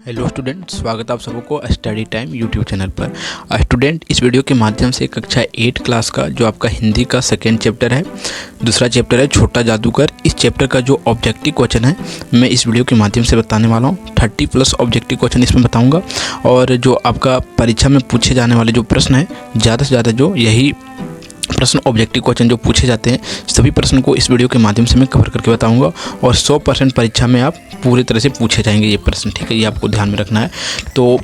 Hello student, स्वागत है आप सबको स्टडी टाइम यूट्यूब चैनल पर। स्टूडेंट, इस वीडियो के माध्यम से कक्षा 8 क्लास का जो आपका हिंदी का सेकेंड चैप्टर है, दूसरा चैप्टर है छोटा जादूगर। इस चैप्टर का जो ऑब्जेक्टिव क्वेश्चन है मैं इस वीडियो के माध्यम से बताने वाला हूँ। 30+ ऑब्जेक्टिव क्वेश्चन इसमें बताऊँगा और जो आपका परीक्षा में पूछे जाने वाले जो प्रश्न है, ज़्यादा से ज़्यादा जो यही प्रश्न ऑब्जेक्टिव क्वेश्चन जो पूछे जाते हैं, सभी प्रश्न को इस वीडियो के माध्यम से मैं कवर करके बताऊंगा और 100% परीक्षा में आप पूरी तरह से पूछे जाएंगे ये प्रश्न। ठीक है, ये आपको ध्यान में रखना है। तो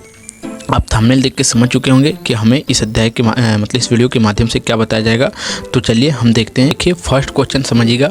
आप थंबनेल देख के समझ चुके होंगे कि हमें इस अध्याय के मतलब इस वीडियो के माध्यम से क्या बताया जाएगा। तो चलिए हम देखते हैं। देखिए, फर्स्ट क्वेश्चन समझिएगा।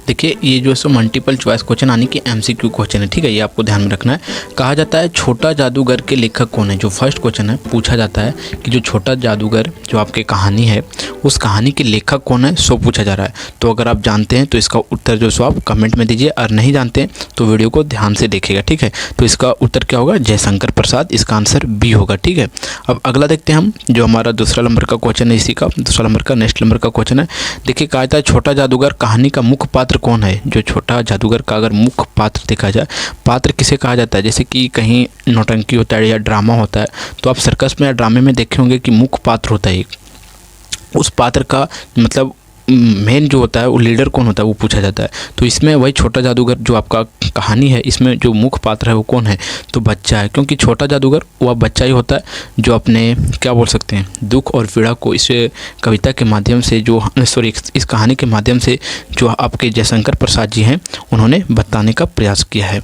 देखिए, ये जो है सो मल्टीपल चॉइस क्वेश्चन यानी कि MCQ क्वेश्चन है। ठीक है, ये आपको ध्यान में रखना है। कहा जाता है छोटा जादूगर के लेखक कौन है। जो फर्स्ट क्वेश्चन है, पूछा जाता है कि जो छोटा जादूगर जो आपकी कहानी है, उस कहानी के लेखक कौन है, सो पूछा जा रहा है। तो अगर आप जानते हैं तो इसका उत्तर जो सो आप कमेंट में दीजिए, और नहीं जानते हैं तो वीडियो को ध्यान से देखिएगा। ठीक है, तो इसका उत्तर क्या होगा? जयशंकर प्रसाद। इसका आंसर बी होगा। ठीक है, अब अगला देखते हैं हम। जो हमारा दूसरा नंबर का क्वेश्चन है, इसी का दूसरा नंबर का नेक्स्ट नंबर का क्वेश्चन है। देखिए, कहा जाता है छोटा जादूगर कहानी का मुख्य पात्र कौन है। जो छोटा जादूगर का अगर मुख्य पात्र देखा जाए, पात्र किसे कहा जाता है? जैसे कि कहीं नौटंकी होता है या ड्रामा होता है, तो आप सर्कस में या ड्रामे में देखे होंगे कि मुख्य पात्र होता है एक। उस पात्र का मतलब मेन जो होता है वो लीडर कौन होता है, वो पूछा जाता है। तो इसमें वही छोटा जादूगर जो आपका कहानी है, इसमें जो मुख्य पात्र है वो कौन है? तो बच्चा है, क्योंकि छोटा जादूगर वह बच्चा ही होता है जो अपने क्या बोल सकते हैं, दुख और पीड़ा को इस कविता के माध्यम से जो इस कहानी के माध्यम से जो आपके जयशंकर प्रसाद जी हैं उन्होंने बताने का प्रयास किया है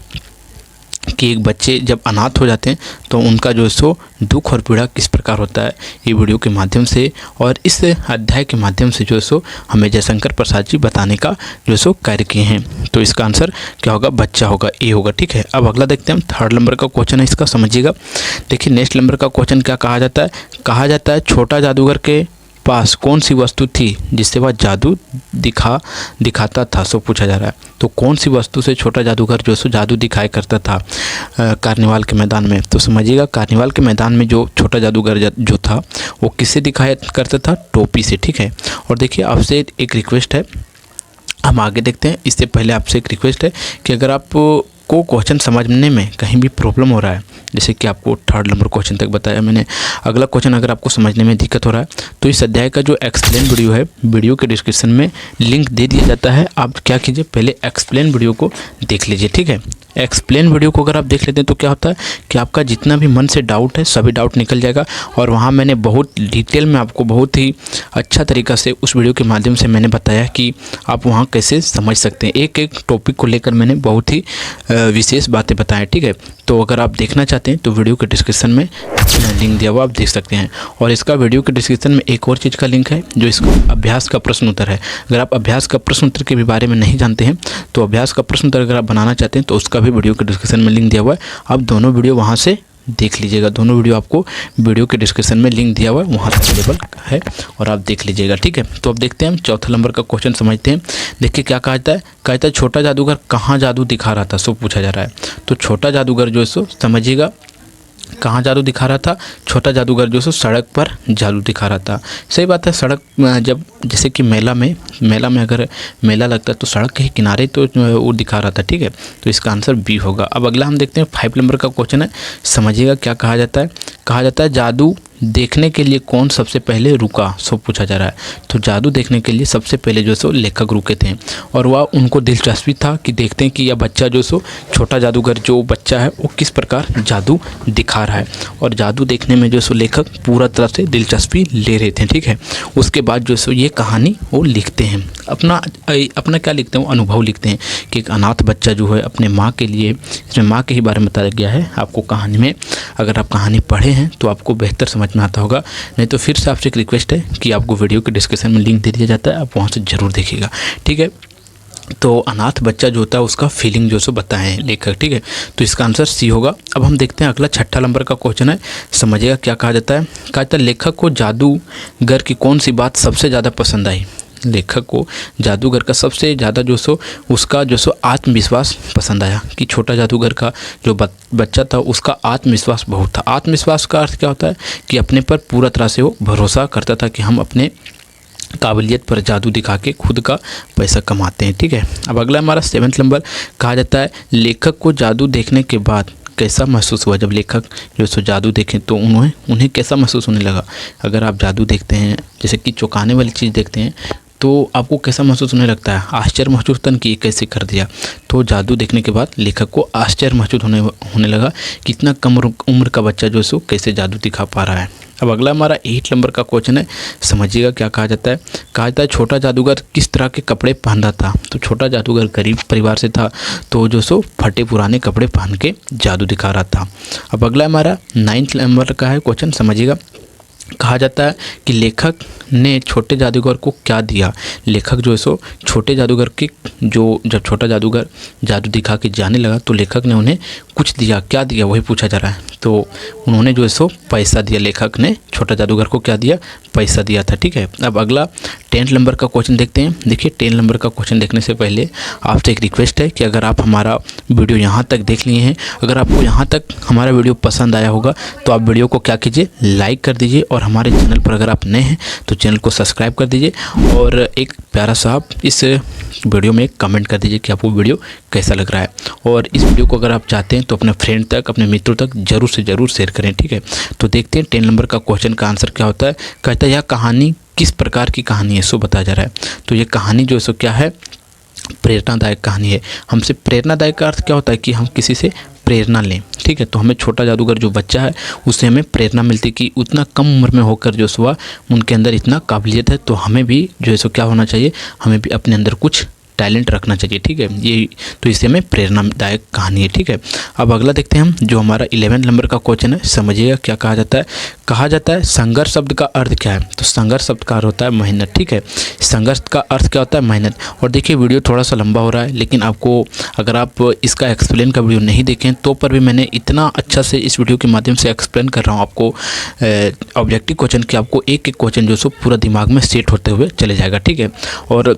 कि एक बच्चे जब अनाथ हो जाते हैं तो उनका जो सो दुख और पीड़ा किस प्रकार होता है, ये वीडियो के माध्यम से और इस अध्याय के माध्यम से जो सो हमें जयशंकर प्रसाद जी बताने का जो सो कार्य किए हैं। तो इसका आंसर क्या होगा? बच्चा होगा, ए होगा। ठीक है, अब अगला देखते हैं हम। थर्ड नंबर का क्वेश्चन है, इसका समझिएगा। देखिए, नेक्स्ट नंबर का क्वेश्चन क्या कहा जाता है? कहा जाता है छोटा जादूगर के पास कौन सी वस्तु थी जिससे वह जादू दिखाता था, सो पूछा जा रहा है। तो कौन सी वस्तु से छोटा जादूगर जो सो जादू दिखाया करता था कार्निवाल के मैदान में? तो समझिएगा, कार्निवाल के मैदान में जो छोटा जादूगर जो था वो किससे दिखाया करता था? टोपी से। ठीक है, और देखिए आपसे एक रिक्वेस्ट है, हम आगे देखते हैं। इससे पहले आपसे एक रिक्वेस्ट है कि अगर आप को क्वेश्चन समझने में कहीं भी प्रॉब्लम हो रहा है, जैसे कि आपको थर्ड नंबर क्वेश्चन तक बताया मैंने, अगला क्वेश्चन अगर आपको समझने में दिक्कत हो रहा है तो इस अध्याय का जो एक्सप्लेन वीडियो है, वीडियो के डिस्क्रिप्शन में लिंक दे दिया जाता है। आप क्या कीजिए, पहले एक्सप्लेन वीडियो को देख लीजिए। ठीक है, एक्सप्लेन वीडियो को अगर आप देख लेते हैं तो क्या होता है कि आपका जितना भी मन से डाउट है सभी डाउट निकल जाएगा। और वहाँ मैंने बहुत डिटेल में आपको बहुत ही अच्छा तरीका से उस वीडियो के माध्यम से मैंने बताया कि आप वहाँ कैसे समझ सकते हैं। एक एक टॉपिक को लेकर मैंने बहुत ही विशेष बातें बताएं। ठीक है, तो अगर आप देखना चाहते हैं तो वीडियो के डिस्क्रिप्शन में लिंक दिया हुआ आप देख सकते हैं। और इसका वीडियो के डिस्क्रिप्शन में एक और चीज़ का लिंक है, जो इसको अभ्यास का प्रश्न उत्तर है। अगर आप अभ्यास का प्रश्न उत्तर के भी बारे में नहीं जानते हैं तो अभ्यास का प्रश्न उत्तर अगर आप बनाना चाहते हैं तो उसका भी वीडियो के डिस्क्रिप्शन में लिंक दिया हुआ है। आप दोनों वीडियो वहाँ से देख लीजिएगा। दोनों वीडियो आपको वीडियो के डिस्क्रिप्शन में लिंक दिया हुआ है, वहाँ से अवेलेबल है और आप देख लीजिएगा। ठीक है, तो अब देखते हैं हम चौथा नंबर का क्वेश्चन समझते हैं। देखिए क्या कहता है? कहता है छोटा जादूगर कहाँ जादू दिखा रहा था, सो पूछा जा रहा है। तो छोटा जादूगर जो है सो समझिएगा कहाँ जादू दिखा रहा था? छोटा जादूगर जो सो सड़क पर जादू दिखा रहा था। सही बात है, सड़क जब जैसे कि मेला में अगर मेला लगता है तो सड़क के किनारे तो वो दिखा रहा था। ठीक है, तो इसका आंसर बी होगा। अब अगला हम देखते हैं 5 नंबर का क्वेश्चन है, समझिएगा क्या कहा जाता है। कहा जाता है जादू देखने के लिए कौन सबसे पहले रुका, सो पूछा जा रहा है। तो जादू देखने के लिए सबसे पहले जो सो लेखक रुके थे और वह उनको दिलचस्पी था कि देखते हैं कि यह बच्चा जो सो छोटा जादूगर जो बच्चा है वो किस प्रकार जादू दिखा रहा है। और जादू देखने में जो सो लेखक पूरा तरह से दिलचस्पी ले रहे थे। ठीक है, उसके बाद जो सो ये कहानी वो लिखते हैं, अपना क्या लिखते हैं, वो अनुभव लिखते हैं कि एक अनाथ बच्चा जो है अपने माँ के लिए, इसमें माँ के ही बारे में बताया गया है आपको कहानी में। अगर आप कहानी पढ़े हैं तो आपको बेहतर समझ में आता होगा, नहीं तो फिर से आपसे एक रिक्वेस्ट है कि आपको वीडियो के डिस्क्रिप्शन में लिंक दे दिया जाता है, आप वहाँ से ज़रूर देखिएगा। ठीक है, तो अनाथ बच्चा जो होता है उसका फीलिंग जो सो बताएं लेखक। ठीक है, तो इसका आंसर सी होगा। अब हम देखते हैं अगला छठा नंबर का क्वेश्चन है, समझिएगा क्या कहा जाता है। कहा जाता है लेखक को जादूगर की कौन सी बात सबसे ज़्यादा पसंद आई? लेखक को जादूगर का सबसे ज़्यादा जो सो उसका जो सो आत्मविश्वास पसंद आया, कि छोटा जादूगर का जो बच्चा था उसका आत्मविश्वास बहुत था। आत्मविश्वास का अर्थ क्या होता है कि अपने पर पूरा तरह से वो भरोसा करता था कि हम अपने काबिलियत पर जादू दिखा के खुद का पैसा कमाते हैं। ठीक है, अब अगला हमारा 7वां नंबर, कहा जाता है लेखक को जादू देखने के बाद कैसा महसूस हुआ जब लेखक जो सो जादू देखें तो उन्हें कैसा महसूस होने लगा। अगर आप जादू देखते हैं, जैसे कि चौंकाने वाली चीज़ देखते हैं, तो आपको कैसा महसूस होने लगता है? आश्चर्य महसूस होता है कि कैसे कर दिया। तो जादू देखने के बाद लेखक को आश्चर्य महसूस होने लगा कि इतना कम उम्र का बच्चा जो है सो कैसे जादू दिखा पा रहा है। अब अगला हमारा 8 नंबर का क्वेश्चन है, समझिएगा क्या कहा जाता है। कहा जाता है छोटा जादूगर किस तरह के कपड़े पहन रहा था। तो छोटा जादूगर गरीब परिवार से था, तो जो सो फटे पुराने कपड़े पहन के जादू दिखा रहा था। अब अगला हमारा 9 नंबर का है क्वेश्चन, समझिएगा। कहा जाता है कि लेखक ने छोटे जादूगर को क्या दिया। लेखक जो है सो छोटे जादूगर के जब छोटा जादूगर जादू दिखा के जाने लगा तो लेखक ने उन्हें कुछ दिया। क्या दिया वही पूछा जा रहा है। तो उन्होंने जो है सो पैसा दिया। लेखक ने छोटा जादूगर को क्या दिया? पैसा दिया था, ठीक है। अब अगला 10 नंबर का क्वेश्चन देखते हैं। देखिए 10 नंबर का क्वेश्चन देखने से पहले आपसे एक रिक्वेस्ट है कि अगर आप हमारा वीडियो यहाँ तक देख लिए हैं, अगर आपको यहाँ तक हमारा वीडियो पसंद आया होगा तो आप वीडियो को क्या कीजिए, लाइक कर दीजिए, और हमारे चैनल पर अगर आप नए हैं तो चैनल को सब्सक्राइब कर दीजिए, और एक प्यारा सा आप इस वीडियो में कमेंट कर दीजिए कि आपको वीडियो कैसा लग रहा है। और इस वीडियो को अगर आप चाहते हैं तो अपने फ्रेंड तक, अपने मित्रों तक ज़रूर से ज़रूर शेयर करें, ठीक है। तो देखते हैं 10 नंबर का क्वेश्चन का आंसर क्या होता है। कहता है यह कहानी किस प्रकार की कहानी है, सो बताया जा रहा है। तो ये कहानी जो है सो क्या है, प्रेरणादायक कहानी है। हमसे प्रेरणादायक का अर्थ क्या होता है कि हम किसी से प्रेरणा लें, ठीक है। तो हमें छोटा जादूगर जो बच्चा है उससे हमें प्रेरणा मिलती है कि उतना कम उम्र में होकर जो सुबह उनके अंदर इतना काबिलियत है, तो हमें भी जो है सो क्या होना चाहिए, हमें भी अपने अंदर कुछ टैलेंट रखना चाहिए, ठीक है। ये तो इससे हमें प्रेरणादायक कहानी है, ठीक है। अब अगला देखते हैं हम, जो हमारा 11 नंबर का क्वेश्चन है, समझिएगा क्या कहा जाता है। कहा जाता है संघर्ष शब्द का अर्थ क्या है। तो संघर्ष शब्द का अर्थ होता है मेहनत, ठीक है। संघर्ष का अर्थ क्या होता है, मेहनत। और देखिए वीडियो थोड़ा सा लंबा हो रहा है, लेकिन आपको अगर आप इसका एक्सप्लेन का वीडियो नहीं देखें तो पर भी मैंने इतना अच्छा से इस वीडियो के माध्यम से एक्सप्लेन कर रहा हूँ आपको ऑब्जेक्टिव क्वेश्चन कि आपको एक एक क्वेश्चन जो सो पूरा दिमाग में सेट होते हुए चले जाएगा, ठीक है। और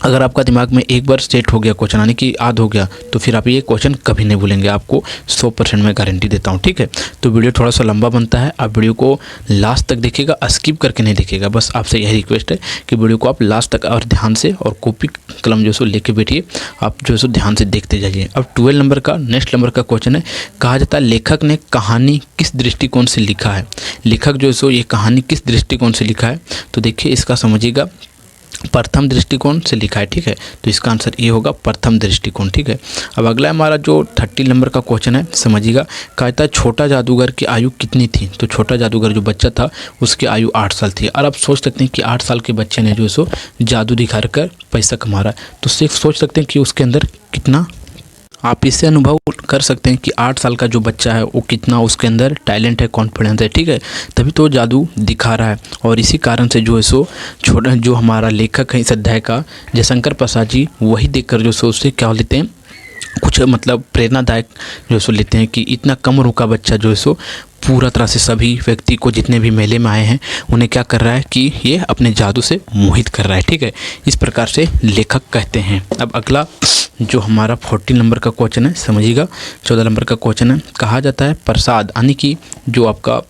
अगर आपका दिमाग में एक बार सेट हो गया क्वेश्चन, यानी कि याद हो गया, तो फिर आप ये क्वेश्चन कभी नहीं भूलेंगे, आपको 100% मैं गारंटी देता हूँ, ठीक है। तो वीडियो थोड़ा सा लंबा बनता है, आप वीडियो को लास्ट तक देखिएगा, स्किप करके नहीं देखिएगा। बस आपसे यही रिक्वेस्ट है कि वीडियो को आप लास्ट तक और ध्यान से, और कॉपी कलम जो सो लेके बैठिए, आप जो सो ध्यान से देखते जाइए। अब 12 नंबर का नेक्स्ट नंबर का क्वेश्चन है। कहा जाता है लेखक ने कहानी किस दृष्टिकोण से लिखा है। लेखक जो सो ये कहानी किस दृष्टिकोण से लिखा है। तो देखिए इसका समझिएगा, प्रथम दृष्टिकोण से लिखा है, ठीक है। तो इसका आंसर ये होगा प्रथम दृष्टिकोण, ठीक है। अब अगला हमारा जो 30 नंबर का क्वेश्चन है, समझिएगा। कहता है छोटा जादूगर की आयु कितनी थी। तो छोटा जादूगर जो बच्चा था उसकी आयु 8 साल थी। और आप सोच सकते हैं कि 8 साल के बच्चे ने जो सो जादू दिखा कर पैसा कमा रहा है, तो सिर्फ सोच सकते हैं कि उसके अंदर कितना, आप इससे अनुभव कर सकते हैं कि 8 साल का जो बच्चा है वो कितना उसके अंदर टैलेंट है, कॉन्फिडेंस है, ठीक है। तभी तो जादू दिखा रहा है। और इसी कारण से जो है सो छोटा जो हमारा लेखक है इस अध्याय का, जयशंकर प्रसाद जी, वही देखकर जो सो उससे क्या लेते हैं, कुछ मतलब प्रेरणादायक जो सो लेते हैं कि इतना कम उम्र का बच्चा जो है सो पूरा तरह से सभी व्यक्ति को, जितने भी मेले में आए हैं, उन्हें क्या कर रहा है कि ये अपने जादू से मोहित कर रहा है, ठीक है। इस प्रकार से लेखक कहते हैं। अब अगला जो हमारा 14 नंबर का क्वेश्चन है, समझिएगा। 14 नंबर का क्वेश्चन है। कहा जाता है प्रसाद, यानी कि जो आपका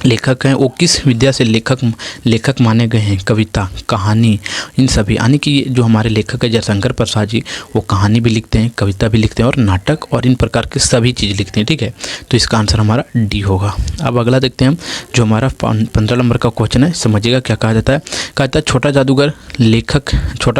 लेखक हैं वो किस विद्या से लेखक माने गए हैं। कविता, कहानी, इन सभी, यानी कि जो हमारे लेखक है जयशंकर प्रसाद जी, वो कहानी भी लिखते हैं, कविता भी लिखते हैं, और नाटक और इन प्रकार के सभी चीज़ लिखते हैं, ठीक है। तो इसका आंसर हमारा डी होगा। अब अगला देखते हैं हम, जो हमारा 15 नंबर का क्वेश्चन है, समझिएगा क्या कहा जाता है। कहा जाता है छोटा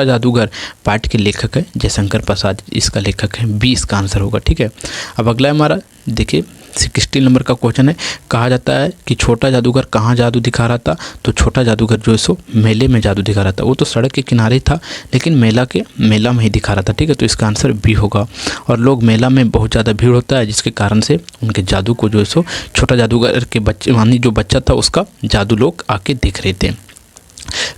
जादूगर पाठ के लेखक है जयशंकर प्रसाद, इसका लेखक है, बी इसका आंसर होगा, ठीक है। अब अगला हमारा देखिए 16 नंबर का क्वेश्चन है। कहा जाता है कि छोटा जादूगर कहाँ जादू दिखा रहा था। तो छोटा जादूगर जो है सो मेले में जादू दिखा रहा था। वो तो सड़क के किनारे था, लेकिन मेला में ही दिखा रहा था, ठीक है। तो इसका आंसर बी होगा। और लोग मेला में बहुत ज़्यादा भीड़ होता है, जिसके कारण से उनके जादू को जो है सो छोटा जादूगर के बच्चे, यानी जो बच्चा था उसका जादू लोग आके देख रहे थे,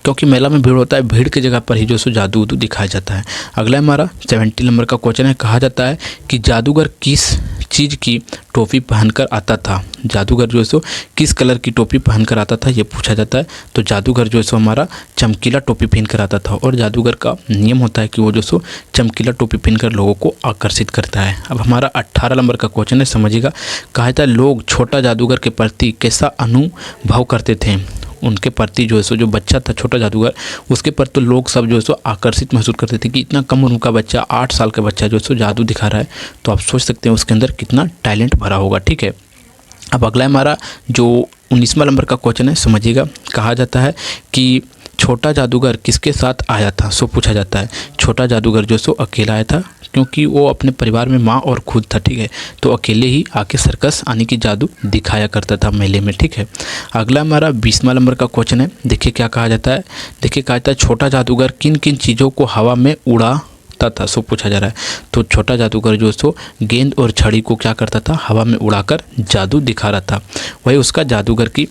क्योंकि मेला में भीड़ होता है, भीड़ की जगह पर ही जो सो जादू दिखाया जाता है। अगला हमारा 70 नंबर का क्वेश्चन है। कहा जाता है कि जादूगर किस चीज़ की टोपी पहनकर आता था। जादूगर जो है सो किस कलर की टोपी पहनकर आता था, ये पूछा जाता है। तो जादूगर जो है सो हमारा चमकीला टोपी पहनकर आता था, और जादूगर का नियम होता है कि वो जो सो चमकीला टोपी पहनकर लोगों को आकर्षित करता है। अब हमारा 18 नंबर का क्वेश्चन है, समझिएगा। कहा जाता है लोग छोटा जादूगर के प्रति कैसा अनुभव करते थे। उनके प्रति जो है सो जो बच्चा था छोटा जादूगर, उसके पर तो लोग सब जो है सो आकर्षित महसूस करते थे कि इतना कम उम्र का बच्चा, 8 साल का बच्चा जो है सो जादू दिखा रहा है। तो आप सोच सकते हैं उसके अंदर कितना टैलेंट भरा होगा। ठीक है, अब अगला हमारा जो 19वां नंबर का क्वेश्चन है, समझिएगा। कहा जाता है कि छोटा जादूगर किसके साथ आया था, सो पूछा जाता है। छोटा जादूगर जो सो अकेला आया था, क्योंकि वो अपने परिवार में माँ और खुद था। ठीक है, तो अकेले ही आके सर्कस आने की जादू दिखाया करता था मेले में। ठीक है, अगला हमारा 20वां नंबर का क्वेश्चन है। देखिए क्या कहा जाता है। देखिए कहा जाता है छोटा जादूगर किन किन चीज़ों को हवा में उड़ाता था, सो पूछा जा रहा है। तो छोटा जादूगर जो सो गेंद और छड़ी को क्या करता था, हवा में उड़ाकर जादू दिखा रहा था। वही उसका जादूगर की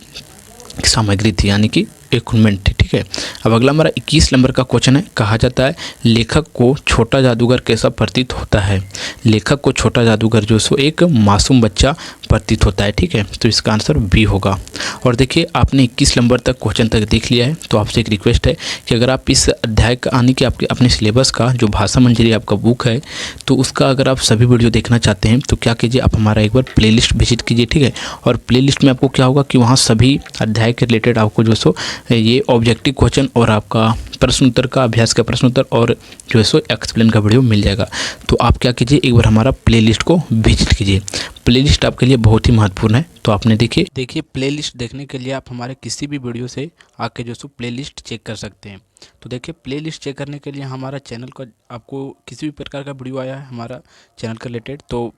सामग्री थी, यानी कि इक्विपमेंट थी। ठीक है, अब अगला हमारा 21 नंबर का क्वेश्चन है। कहा जाता है लेखक को छोटा जादूगर कैसा प्रतीत होता है। लेखक को छोटा जादूगर जो सो एक मासूम बच्चा प्रतीत होता है। ठीक है, तो इसका आंसर बी होगा। और देखिए आपने 21 नंबर तक क्वेश्चन तक देख लिया है, तो आपसे एक रिक्वेस्ट है कि अगर आप इस अध्याय का यानी कि आपके अपने सिलेबस का जो भाषा मंजरी आपका बुक है, तो उसका अगर आप सभी वीडियो देखना चाहते हैं तो क्या कीजिए, आप हमारा एक बार प्लेलिस्ट विजिट कीजिए। ठीक है, और प्लेलिस्ट में आपको क्या होगा कि वहाँ सभी अध्याय के रिलेटेड आपको जो सो ये ऑब्जेक्टिव क्वेश्चन और आपका प्रश्न उत्तर का अभ्यास का प्रश्न उत्तर और जो है सो एक्सप्लेन का वीडियो मिल जाएगा। तो आप क्या कीजिए, एक बार हमारा प्लेलिस्ट को विजिट कीजिए। प्लेलिस्ट आपके लिए बहुत ही महत्वपूर्ण है। तो आपने देखिए प्लेलिस्ट देखने के लिए आप हमारे किसी भी वीडियो से आके जो सो प्लेलिस्ट चेक कर सकते हैं। तो देखिए प्लेलिस्ट चेक करने के लिए हमारा चैनल का आपको किसी भी प्रकार का वीडियो आया है हमारा चैनल के रिलेटेड, तो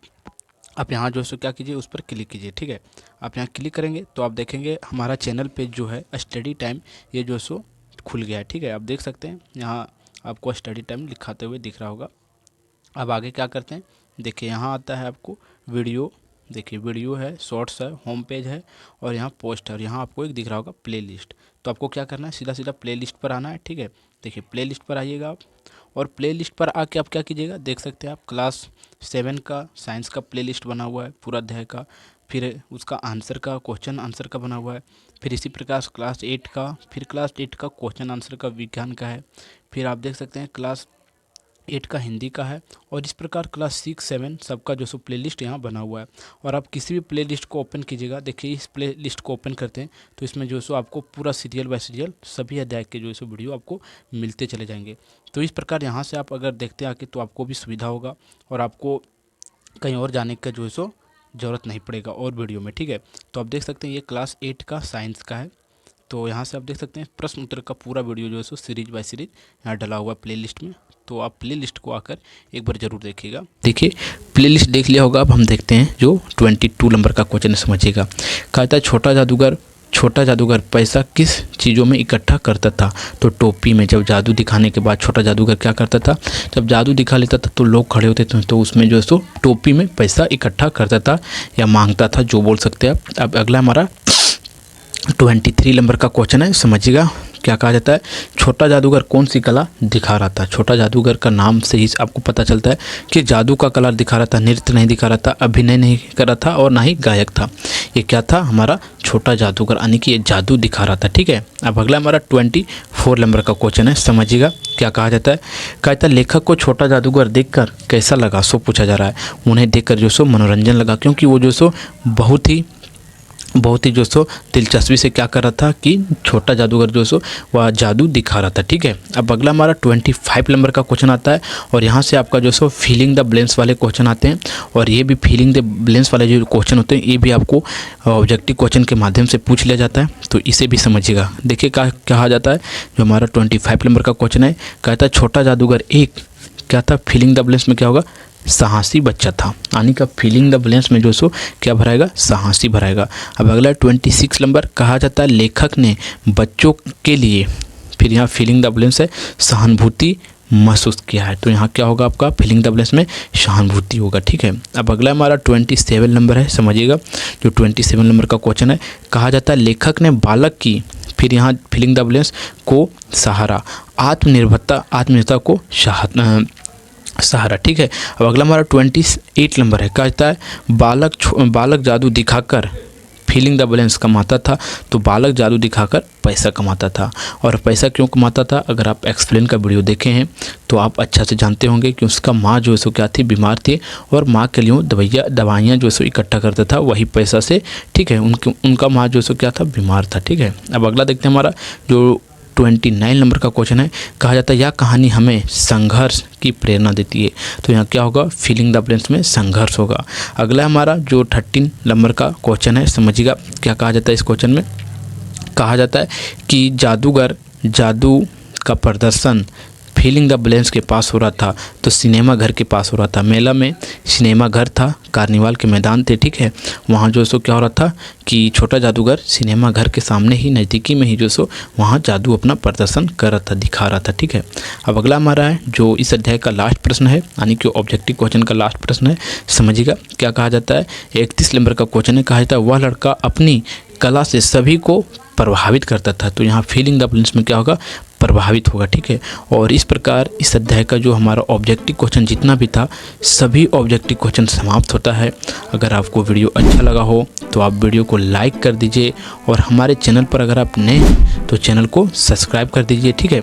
आप यहाँ जो सो क्या कीजिए, उस पर क्लिक कीजिए। ठीक है, आप यहाँ क्लिक करेंगे तो आप देखेंगे हमारा चैनल पे जो है स्टडी टाइम ये जो सो खुल गया है। ठीक है, आप देख सकते हैं यहाँ आपको स्टडी टाइम लिखाते हुए दिख रहा होगा। अब आगे क्या करते हैं, देखिए यहाँ आता है आपको वीडियो। देखिए वीडियो है, शॉर्ट्स है, होम पेज है और यहाँ पोस्ट है, और यहाँ आपको एक दिख रहा होगा प्लेलिस्ट। तो आपको क्या करना है, सीधा सीधा प्लेलिस्ट पर आना है। ठीक है, देखिए प्लेलिस्ट पर आइएगा आप, और प्लेलिस्ट पर आके आप क्या कीजिएगा, देख सकते हैं आप क्लास 7 का साइंस का प्लेलिस्ट बना हुआ है पूरा अध्याय का, फिर उसका आंसर का क्वेश्चन आंसर का बना हुआ है, फिर इसी प्रकार क्लास 8 का, फिर क्लास 8 का क्वेश्चन आंसर का विज्ञान का है, फिर आप देख सकते हैं क्लास 8 का हिंदी का है, और इस प्रकार क्लास 6, 7 सबका जो सो प्लेलिस्ट यहाँ बना हुआ है। और आप किसी भी प्लेलिस्ट को ओपन कीजिएगा, देखिए इस प्लेलिस्ट को ओपन करते हैं तो इसमें जो सो आपको पूरा सीरियल बाय सीरियल सभी अध्याय के जो सो वीडियो आपको मिलते चले जाएंगे। तो इस प्रकार यहाँ से आप अगर देखते हैं आके तो आपको भी सुविधा होगा और आपको कहीं और जाने का जो है सो ज़रूरत नहीं पड़ेगा और वीडियो में। ठीक है, तो आप देख सकते हैं ये क्लास 8 का साइंस का है। तो यहाँ से आप देख सकते हैं प्रश्न उत्तर का पूरा वीडियो जो है सो सीरीज बाय सीरीज यहाँ डला हुआ है प्लेलिस्ट में। तो आप प्लेलिस्ट को आकर एक बार ज़रूर देखिएगा। देखिए प्लेलिस्ट देख लिया होगा, अब हम देखते हैं जो 22 नंबर का क्वेश्चन समझिएगा। कहता है छोटा जादूगर पैसा किस चीज़ों में इकट्ठा करता था। तो टोपी में, जब जादू दिखाने के बाद छोटा जादूगर क्या करता था, जब जादू दिखा लेता था तो लोग खड़े होते थे तो उसमें जो है सो टोपी में पैसा इकट्ठा करता था या मांगता था, जो बोल सकते हैं आप। अब अगला हमारा 23 नंबर का क्वेश्चन है, समझिएगा क्या कहा जाता है। छोटा जादूगर कौन सी कला दिखा रहा था। छोटा जादूगर का नाम से ही आपको पता चलता है कि जादू का कला दिखा रहा था, नृत्य नहीं दिखा रहा था, अभिनय नहीं कर रहा था और ना ही गायक था। ये क्या था, हमारा छोटा जादूगर, यानी कि ये जादू दिखा रहा था। ठीक है, अब अगला हमारा 24 नंबर का क्वेश्चन है, समझिएगा क्या कहा जाता है। कहता है लेखक को छोटा जादूगर देखकर कैसा लगा, सो पूछा जा रहा है। उन्हें देखकर जो सो मनोरंजन लगा, क्योंकि वो जो सो बहुत ही जो सो दिलचस्पी से क्या कर रहा था कि छोटा जादूगर जो सो वह जादू दिखा रहा था। ठीक है, अब अगला हमारा 25 नंबर का क्वेश्चन आता है, और यहाँ से आपका जो सो फिलिंग द ब्लैंक्स वाले क्वेश्चन आते हैं, और ये भी फिलिंग द ब्लैंक्स वाले जो क्वेश्चन होते हैं ये भी आपको ऑब्जेक्टिव क्वेश्चन के माध्यम से पूछ लिया जाता है। तो इसे भी समझिएगा। देखिए क्या कहा जाता है, जो हमारा 25 नंबर का क्वेश्चन है, कहता है छोटा जादूगर एक क्या था, फिलिंग द ब्लैंक्स में क्या होगा, साहसी बच्चा था, यानी कि फिलिंग द ब्लैंक्स में जो सो क्या भराएगा, साहसी भराएगा। अब अगला 26 नंबर, कहा जाता है लेखक ने बच्चों के लिए, फिर यहाँ फिलिंग द ब्लैंक्स है, सहानुभूति महसूस किया है। तो यहाँ क्या होगा आपका, फिलिंग द ब्लैंक्स में सहानुभूति होगा। ठीक है, अब अगला हमारा 27 नंबर है, समझिएगा जो 27 नंबर का क्वेश्चन है। कहा जाता है लेखक ने बालक की, फिर यहाँ फिलिंग द ब्लैंक्स को सहारा, आत्मनिर्भरता को सहारा। ठीक है, अब अगला हमारा 28 नंबर है, कहता है बालक जादू दिखाकर, फीलिंग द बैलेंस कमाता था तो बालक जादू दिखाकर पैसा कमाता था। और पैसा क्यों कमाता था, अगर आप एक्सप्लेन का वीडियो देखे हैं तो आप अच्छा से जानते होंगे कि उसका माँ जो है सो क्या थी, बीमार थी और माँ के लिए दवाइयाँ जो है सो इकट्ठा करता था वही पैसा से। ठीक है, उनका माँ जो है सो क्या था, बीमार था। ठीक है, अब अगला देखते हैं हमारा जो 29 नंबर का क्वेश्चन है। कहा जाता है यह कहानी हमें संघर्ष की प्रेरणा देती है। तो यहाँ क्या होगा, फिलिंग द ब्लैंक्स में संघर्ष होगा। अगला हमारा जो 13 नंबर का क्वेश्चन है, समझिएगा क्या कहा जाता है इस क्वेश्चन में। कहा जाता है कि जादूगर जादू का प्रदर्शन फीलिंग द ब्लैंक्स के पास हो रहा था तो सिनेमा घर के पास हो रहा था। मेला में सिनेमा घर था, कार्निवाल के मैदान थे। ठीक है, वहाँ जो सो क्या हो रहा था कि छोटा जादूगर सिनेमा घर के सामने ही, नज़दीकी में ही जो सो वहाँ जादू अपना प्रदर्शन कर रहा था, दिखा रहा था। ठीक है, अब अगला हमारा है जो इस अध्याय का लास्ट प्रश्न है, यानी कि ऑब्जेक्टिव क्वेश्चन का लास्ट प्रश्न है। समझिएगा क्या कहा जाता है। 31 नंबर का क्वेश्चन है। कहा जाता है वह लड़का अपनी कला से सभी को प्रभावित करता था। तो यहाँ फीलिंग द ब्लैंक्स में क्या होगा, प्रभावित होगा। ठीक है, और इस प्रकार इस अध्याय का जो हमारा ऑब्जेक्टिव क्वेश्चन जितना भी था सभी ऑब्जेक्टिव क्वेश्चन समाप्त होता है। अगर आपको वीडियो अच्छा लगा हो तो आप वीडियो को लाइक कर दीजिए और हमारे चैनल पर अगर आप नए हैं तो चैनल को सब्सक्राइब कर दीजिए। ठीक है,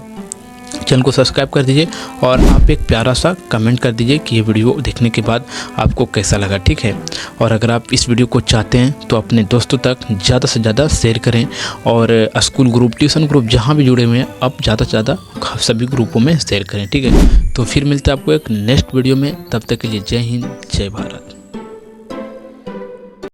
चैनल को सब्सक्राइब कर दीजिए और आप एक प्यारा सा कमेंट कर दीजिए कि ये वीडियो देखने के बाद आपको कैसा लगा। ठीक है, और अगर आप इस वीडियो को चाहते हैं तो अपने दोस्तों तक ज़्यादा से ज़्यादा शेयर करें और स्कूल ग्रुप, ट्यूशन ग्रुप जहाँ भी जुड़े हुए हैं आप ज़्यादा से ज़्यादा सभी ग्रुपों में शेयर करें। ठीक है, तो फिर मिलते हैं आपको एक नेक्स्ट वीडियो में, तब तक के लिए जय हिंद, जय भारत।